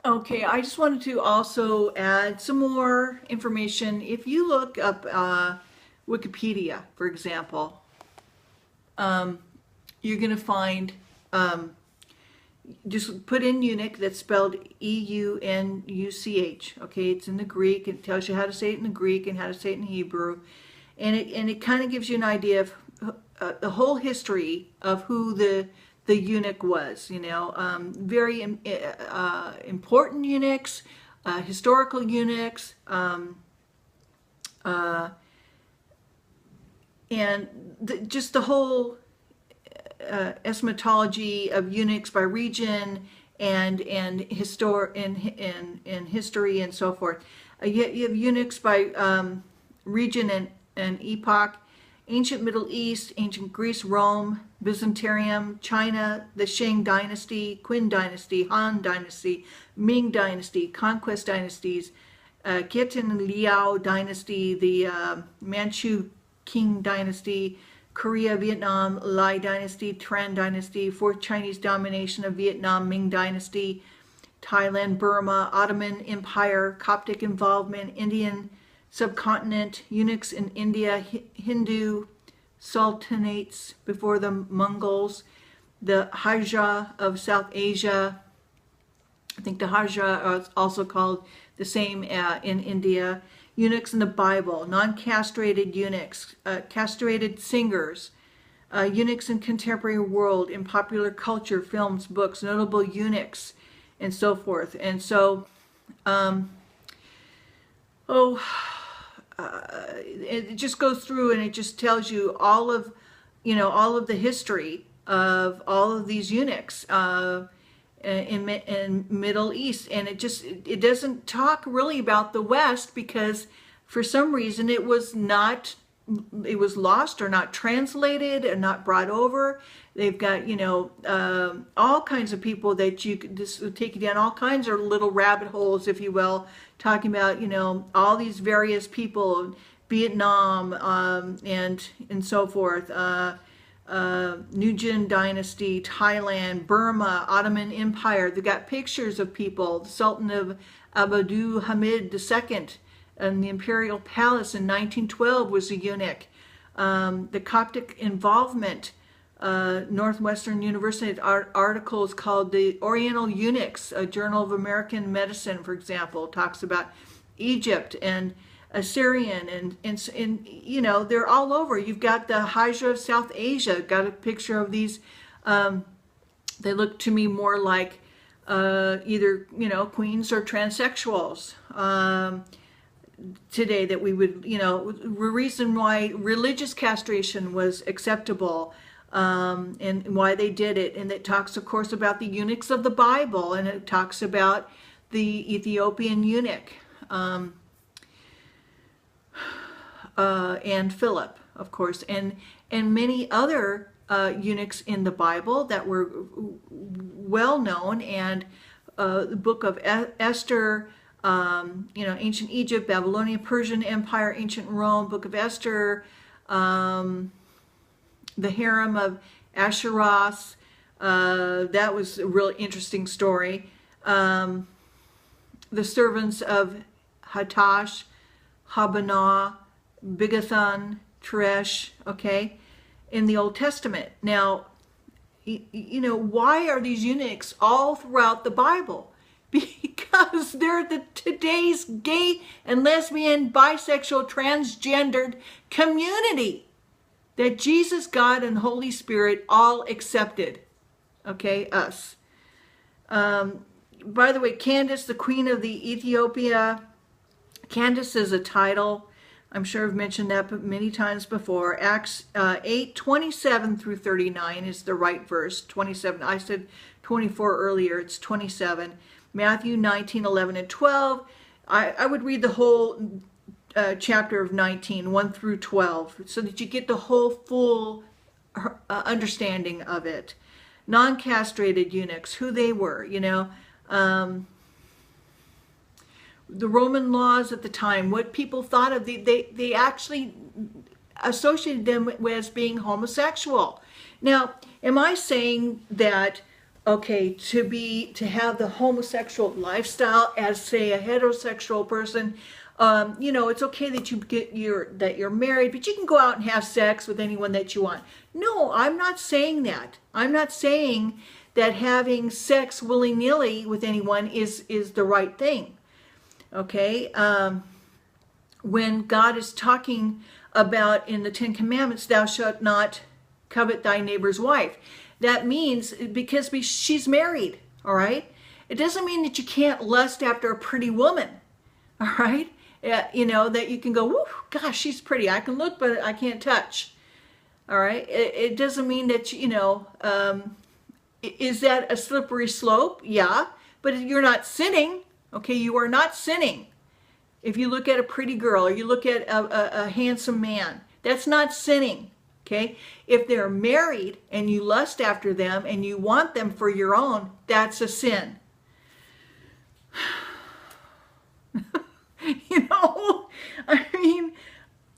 Okay, I just wanted to also add some more information. If you look up Wikipedia, for example, you're going to find, just put in eunuch, that's spelled E-U-N-U-C-H. Okay, it's in the Greek. It tells you how to say it in the Greek and how to say it in Hebrew. And it kind of gives you an idea of the whole history of who the eunuch was. Very important eunuchs, historical eunuchs, and just the whole eschatology of eunuchs by region and history and so forth. You have eunuchs by region and epoch: ancient Middle East, ancient Greece, Rome, Byzantium, China, the Shang dynasty, Qin dynasty, Han dynasty, Ming dynasty, conquest dynasties, Khitan Liao dynasty, the Manchu Qing dynasty, Korea, Vietnam, Lai dynasty, Tran dynasty, fourth Chinese domination of Vietnam, Ming dynasty, Thailand, Burma, Ottoman Empire, Coptic involvement, Indian subcontinent, eunuchs in India, Hindu sultanates before the Mongols, the Hijra of South Asia. I think the Hijra is also called the same in India. Eunuchs in the Bible, non-castrated eunuchs, castrated singers, eunuchs in contemporary world, in popular culture, films, books, notable eunuchs, and so forth. And so, it just goes through and it just tells you all of the history of all of these eunuchs in Middle East. And it doesn't talk really about the West, because for some reason it was lost or not translated and not brought over. They've got all kinds of people that this will take you down all kinds of little rabbit holes, if you will, talking about all these various people, Vietnam, and so forth, Nujin dynasty, Thailand, Burma, Ottoman Empire. They've got pictures of people. The Sultan of Abdul Hamid II in the Imperial Palace in 1912 was a eunuch. The Coptic involvement, Northwestern University articles called The Oriental Eunuchs, a Journal of American Medicine, for example, talks about Egypt and Assyrian, and they're all over. You've got the Hijra of South Asia, got a picture of these. They look to me more like either queens or transsexuals today, that we would reason why religious castration was acceptable, and why they did it. And it talks, of course, about the eunuchs of the Bible, and it talks about the Ethiopian eunuch, and Philip, of course, and many other eunuchs in the Bible that were well known. And the book of Esther, ancient Egypt, Babylonian, Persian Empire, ancient Rome, book of Esther, the harem of Asheros, that was a really interesting story. The servants of Hatash, Habanah, Bigathan, Teresh, okay, in the Old Testament. Now, why are these eunuchs all throughout the Bible? Because they're today's gay and lesbian, bisexual, transgendered community that Jesus, God, and the Holy Spirit all accepted. Okay, us. By the way, Candace, the Queen of the Ethiopia. Candace is a title. I'm sure I've mentioned that many times before. Acts 8:27 through 39 is the right verse. 27. I said 24 earlier. It's 27. Matthew 19:11 and 12. I would read the whole chapter of 19, 1 through 12, so that you get the whole full understanding of it. Non-castrated eunuchs, who they were, the Roman laws at the time, what people thought of they actually associated them as being homosexual. Now, am I saying that okay, to have the homosexual lifestyle as, say, a heterosexual person. It's okay that you're married, but you can go out and have sex with anyone that you want. No, I'm not saying that. I'm not saying that having sex willy-nilly with anyone is the right thing. Okay? When God is talking about in the Ten Commandments, thou shalt not covet thy neighbor's wife. That means because she's married, all right? It doesn't mean that you can't lust after a pretty woman, all right? That you can go, whoo, gosh, she's pretty. I can look, but I can't touch, all right? It doesn't mean that, is that a slippery slope? Yeah, but you're not sinning, okay? You are not sinning. If you look at a pretty girl or you look at a handsome man, that's not sinning. Okay, if they're married and you lust after them and you want them for your own, that's a sin. I'm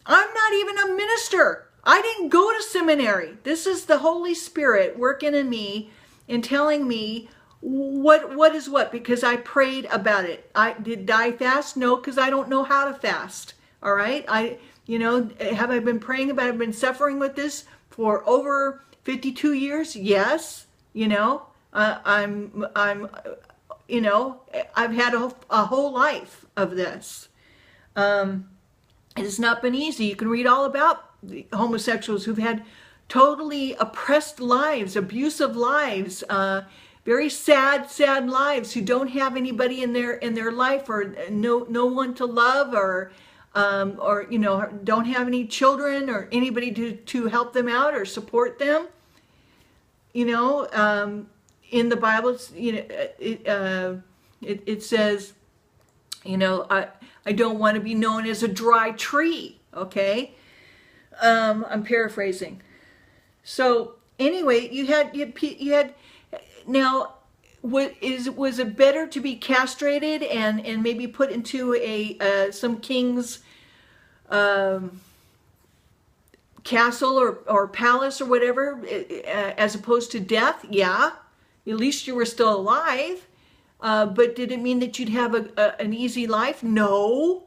not even a minister. I didn't go to seminary. This is the Holy Spirit working in me and telling me what is what, because I prayed about it. Did I fast? No, because I don't know how to fast. All right, have I been praying about it? I've been suffering with this for over 52 years. Yes, I've had a whole life of this. It has not been easy. You can read all about the homosexuals who've had totally oppressed lives, abusive lives, very sad lives, who don't have anybody in their life, or no one to love, or don't have any children or anybody to help them out or support them. In the Bible, it says, I don't want to be known as a dry tree. Okay, I'm paraphrasing. So anyway, you had now. Was it better to be castrated and maybe put into some king's castle or palace or whatever, as opposed to death? Yeah, at least you were still alive. But did it mean that you'd have an easy life? No.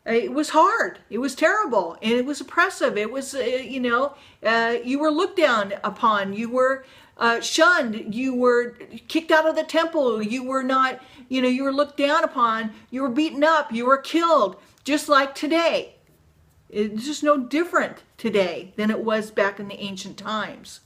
It was hard. It was terrible, and it was oppressive. It was, you were looked down upon. You were shunned. You were kicked out of the temple. You were not, you were looked down upon. You were beaten up. You were killed, just like today. It's just no different today than it was back in the ancient times.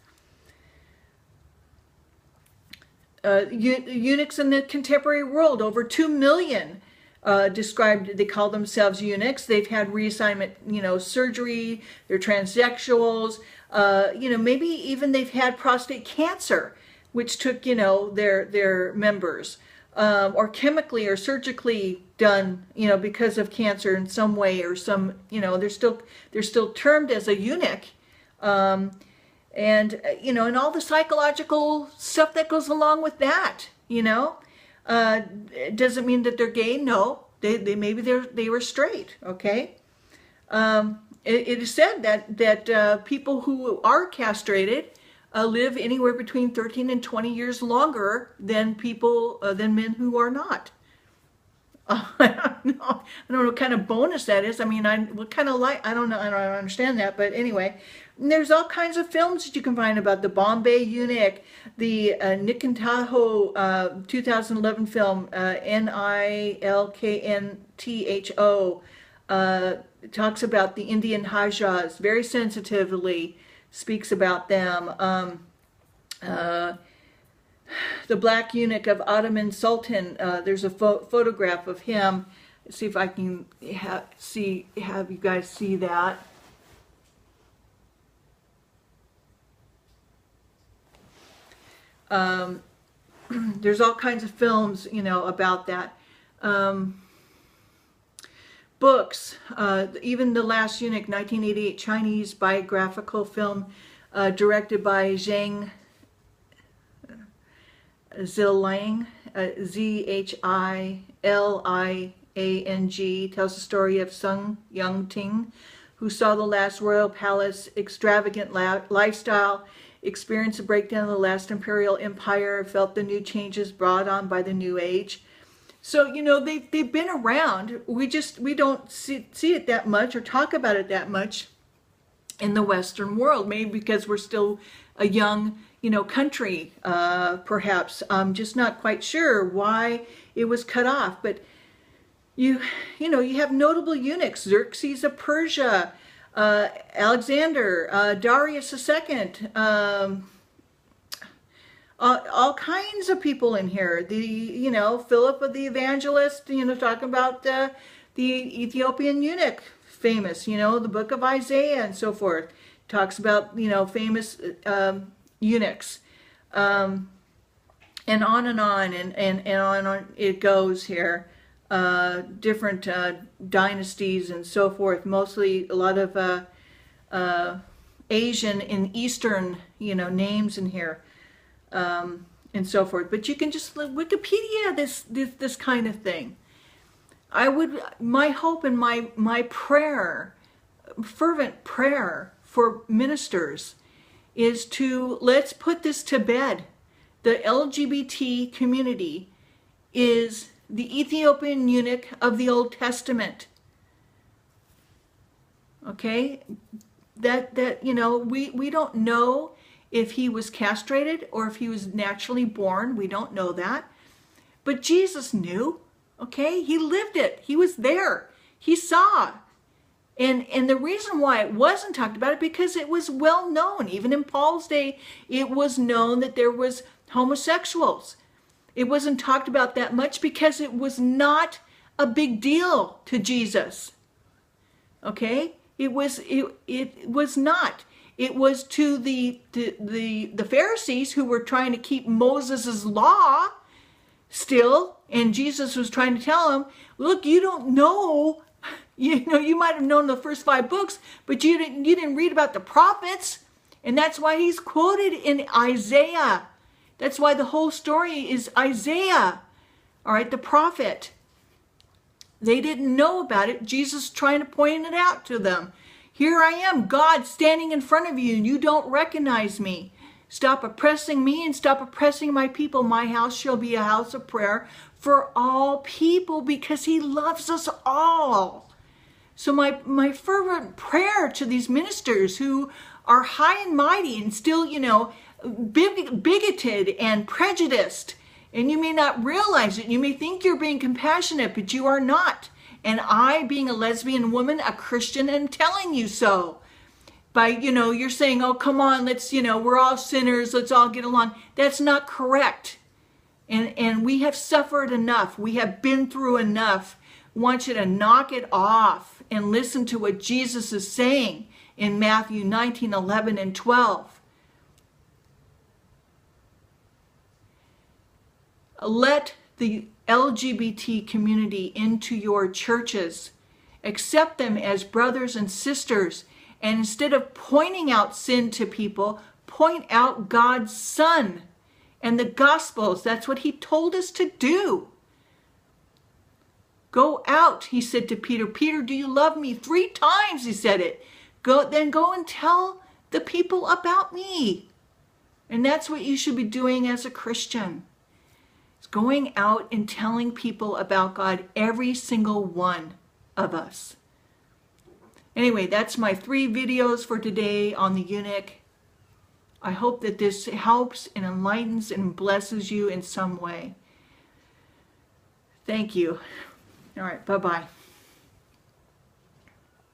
Eunuchs in the contemporary world, over 2 million they call themselves eunuchs. They've had reassignment, surgery. They're transsexuals. Maybe even they've had prostate cancer, which took, their members, or chemically or surgically done, because of cancer in some way or some, they're still termed as a eunuch. And all the psychological stuff that goes along with that, it doesn't mean that they're gay. No, they were straight. Okay. It is said that people who are castrated live anywhere between 13 and 20 years longer than men who are not. I don't know what kind of bonus that is. I mean, what kind of life? I don't know. I don't understand that. But anyway, there's all kinds of films that you can find about the Bombay Eunuch, the Nikantaho 2011 film, Nilkntho. It talks about the Indian Hajas, very sensitively speaks about them. The Black Eunuch of Ottoman Sultan, there's a photograph of him. Let's see if I can have you guys see that. There's all kinds of films, about that. Books, even The Last Eunuch, 1988 Chinese biographical film, directed by Zhang Ziliang, Zhiliang, tells the story of Sun Yongting, who saw the last royal palace extravagant lifestyle experienced the breakdown of the last imperial empire, felt the new changes brought on by the new age. So, you know, they've been around. We don't see it that much or talk about it that much in the Western world, maybe because we're still a young, you know, country, perhaps. I'm just not quite sure why it was cut off. But you know, you have notable eunuchs: Xerxes of Persia, Alexander, Darius II, all kinds of people in here. You know, Philip of the Evangelist, you know, talking about the Ethiopian eunuch, famous, you know, the book of Isaiah and so forth. Talks about, you know, famous eunuchs. And on and on and on it goes here. Different dynasties and so forth. Mostly a lot of Asian and Eastern, you know, names in here. And so forth. But you can just Wikipedia this kind of thing. My hope and my prayer, fervent prayer for ministers, is to let's put this to bed. The LGBT community is the Ethiopian eunuch of the Old Testament. Okay? That you know, we don't know if he was castrated or if he was naturally born. We don't know that. But Jesus knew, okay? He lived it. He was there. He saw. And the reason why it wasn't talked about is because it was well known. Even in Paul's day, it was known that there was homosexuals. It wasn't talked about that much because it was not a big deal to Jesus. Okay? It was not. It was to the Pharisees who were trying to keep Moses' law still, and Jesus was trying to tell them, look, you don't know, you know, you might have known the first 5 books, but you didn't read about the prophets. And that's why he's quoted in Isaiah. That's why the whole story is Isaiah, all right, the prophet. They didn't know about it. Jesus trying to point it out to them. Here I am, God, standing in front of you, and you don't recognize me. Stop oppressing me and stop oppressing my people. My house shall be a house of prayer for all people, because he loves us all. So my fervent prayer to these ministers who are high and mighty and still, you know, bigoted and prejudiced, and you may not realize it. You may think you're being compassionate, but you are not. And I, being a lesbian woman, a Christian, am telling you so. By, you know, you're saying, oh, come on, let's, you know, we're all sinners, let's all get along. That's not correct. And we have suffered enough. We have been through enough. I want you to knock it off and listen to what Jesus is saying in Matthew 19, 11, and 12. Let the LGBT community into your churches. Accept them as brothers and sisters. And instead of pointing out sin to people, point out God's Son and the Gospels. That's what he told us to do. Go out, he said to Peter. Peter, do you love me? 3 times he said it. Go and tell the people about me. And that's what you should be doing as a Christian. It's going out and telling people about God, every single one of us. Anyway, that's my 3 videos for today on the eunuch. I hope that this helps and enlightens and blesses you in some way. Thank you. All right, bye-bye.